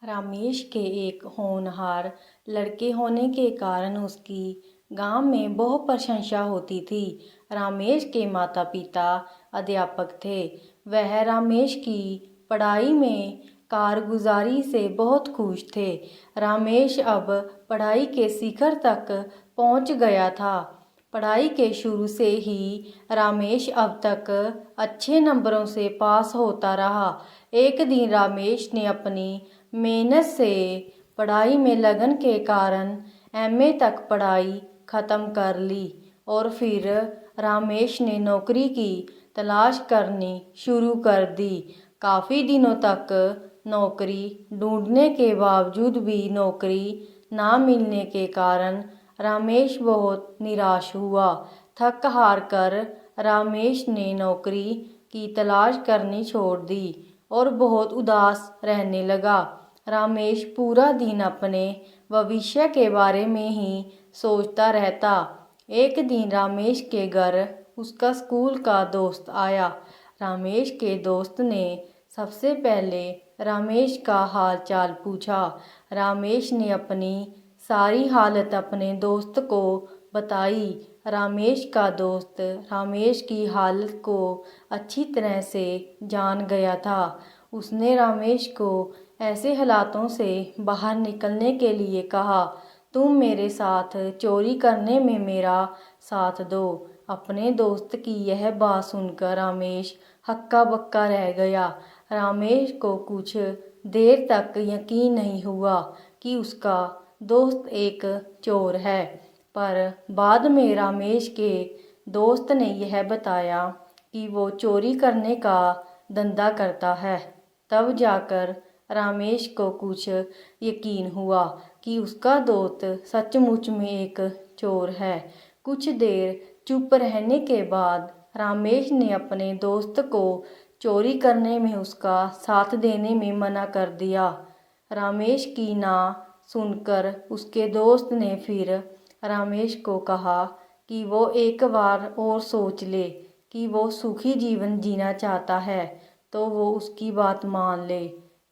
रमेश के एक होनहार लड़के होने के कारण उसकी गांव में बहुत प्रशंसा होती थी। रमेश के माता पिता अध्यापक थे। वह रमेश की पढ़ाई में कारगुजारी से बहुत खुश थे। रमेश अब पढ़ाई के शिखर तक पहुंच गया था। पढ़ाई के शुरू से ही रमेश अब तक अच्छे नंबरों से पास होता रहा। एक दिन रमेश ने अपनी मेहनत से पढ़ाई में लगन के कारण एमए तक पढ़ाई ख़त्म कर ली और फिर रमेश ने नौकरी की तलाश करनी शुरू कर दी। काफ़ी दिनों तक नौकरी ढूंढने के बावजूद भी नौकरी ना मिलने के कारण रमेश बहुत निराश हुआ। थक हार कर रमेश ने नौकरी की तलाश करनी छोड़ दी और बहुत उदास रहने लगा। रमेश पूरा दिन अपने भविष्य के बारे में ही सोचता रहता। एक दिन रमेश के घर उसका स्कूल का दोस्त आया। रमेश के दोस्त ने सबसे पहले रमेश का हाल चाल पूछा। रमेश ने अपनी सारी हालत अपने दोस्त को बताई। रमेश का दोस्त रमेश की हालत को अच्छी तरह से जान गया था। उसने रमेश को ऐसे हालातों से बाहर निकलने के लिए कहा, तुम मेरे साथ चोरी करने में मेरा साथ दो। अपने दोस्त की यह बात सुनकर रमेश हक्का बक्का रह गया। रमेश को कुछ देर तक यकीन नहीं हुआ कि उसका दोस्त एक चोर है, पर बाद में रमेश के दोस्त ने यह बताया कि वो चोरी करने का धंधा करता है। तब जाकर रमेश को कुछ यकीन हुआ कि उसका दोस्त सचमुच में एक चोर है। कुछ देर चुप रहने के बाद रमेश ने अपने दोस्त को चोरी करने में उसका साथ देने में मना कर दिया। रमेश की ना सुनकर उसके दोस्त ने फिर रमेश को कहा कि वो एक बार और सोच ले कि वो सुखी जीवन जीना चाहता है तो वो उसकी बात मान ले।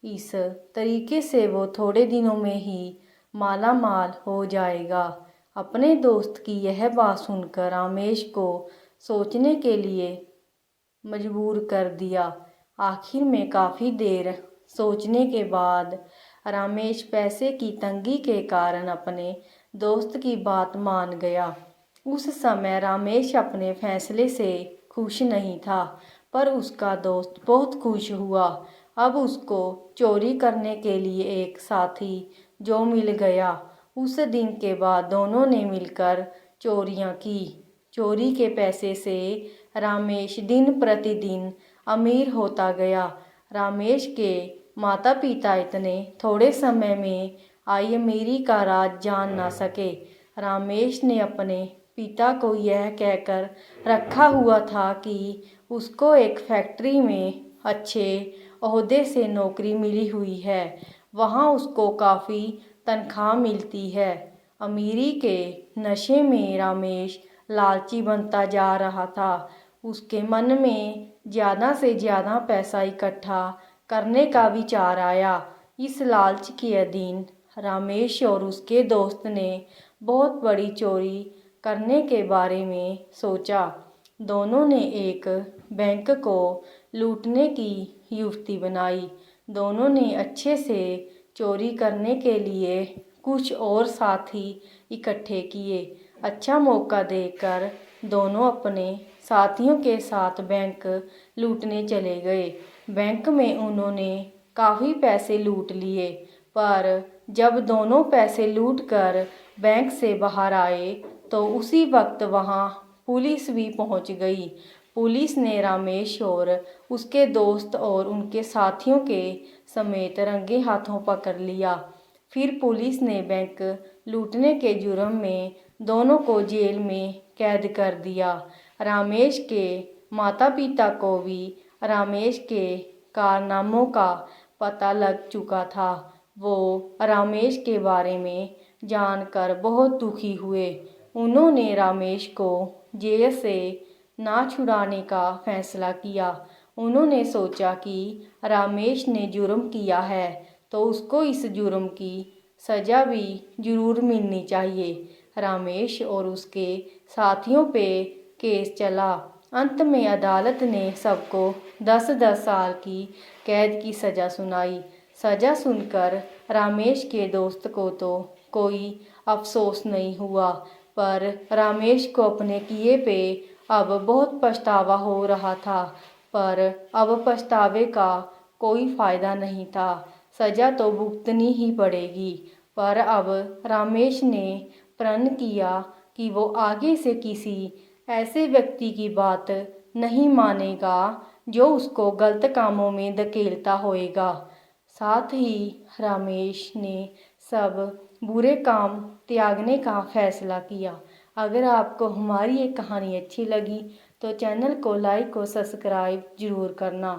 इस तरीके से वो थोड़े दिनों में ही माला माल हो जाएगा। अपने दोस्त की यह बात सुनकर रमेश को सोचने के लिए मजबूर कर दिया। आखिर में काफ़ी देर सोचने के बाद रमेश पैसे की तंगी के कारण अपने दोस्त की बात मान गया। उस समय रमेश अपने फैसले से खुश नहीं था, पर उसका दोस्त बहुत खुश हुआ। अब उसको चोरी करने के लिए एक साथी जो मिल गया। उस दिन के बाद दोनों ने मिलकर चोरियां की। चोरी के पैसे से रमेश दिन प्रतिदिन अमीर होता गया। रमेश के माता पिता इतने थोड़े समय में आई अमीरी का राज जान ना सके। रमेश ने अपने पिता को यह कहकर रखा हुआ था कि उसको एक फैक्ट्री में अच्छे ओहदे से नौकरी मिली हुई है, वहाँ उसको काफ़ी तनख्वाह मिलती है। अमीरी के नशे में रमेश लालची बनता जा रहा था। उसके मन में ज़्यादा से ज़्यादा पैसा इकट्ठा करने का विचार आया। इस लालच के अधीन रमेश और उसके दोस्त ने बहुत बड़ी चोरी करने के बारे में सोचा। दोनों ने एक बैंक को लूटने की युक्ति बनाई। दोनों ने अच्छे से चोरी करने के लिए कुछ और साथी इकट्ठे किए। अच्छा मौका देखकर दोनों अपने साथियों के साथ बैंक लूटने चले गए। बैंक में उन्होंने काफ़ी पैसे लूट लिए, पर जब दोनों पैसे लूटकर बैंक से बाहर आए तो उसी वक्त वहाँ पुलिस भी पहुँच गई। पुलिस ने रमेश और उसके दोस्त और उनके साथियों के समेत रंगे हाथों पकड़ लिया। फिर पुलिस ने बैंक लूटने के जुर्म में दोनों को जेल में कैद कर दिया। रमेश के माता पिता को भी रमेश के कारनामों का पता लग चुका था। वो रमेश के बारे में जानकर बहुत दुखी हुए। उन्होंने रमेश को जेल से ना छुड़ाने का फैसला किया। उन्होंने सोचा कि रमेश ने जुर्म किया है तो उसको इस जुर्म की सज़ा भी ज़रूर मिलनी चाहिए। रमेश और उसके साथियों पे केस चला। अंत में अदालत ने सबको 10-10 साल की कैद की सज़ा सुनाई। सज़ा सुनकर रमेश के दोस्त को तो कोई अफसोस नहीं हुआ, पर रमेश को अपने किए पे अब बहुत पछतावा हो रहा था। पर अब पछतावे का कोई फ़ायदा नहीं था, सज़ा तो भुगतनी ही पड़ेगी। पर अब रमेश ने प्रण किया कि वो आगे से किसी ऐसे व्यक्ति की बात नहीं मानेगा जो उसको गलत कामों में धकेलता होएगा। साथ ही रमेश ने सब बुरे काम त्यागने का फैसला किया। अगर आपको हमारी ये कहानी अच्छी लगी तो चैनल को लाइक और सब्सक्राइब ज़रूर करना।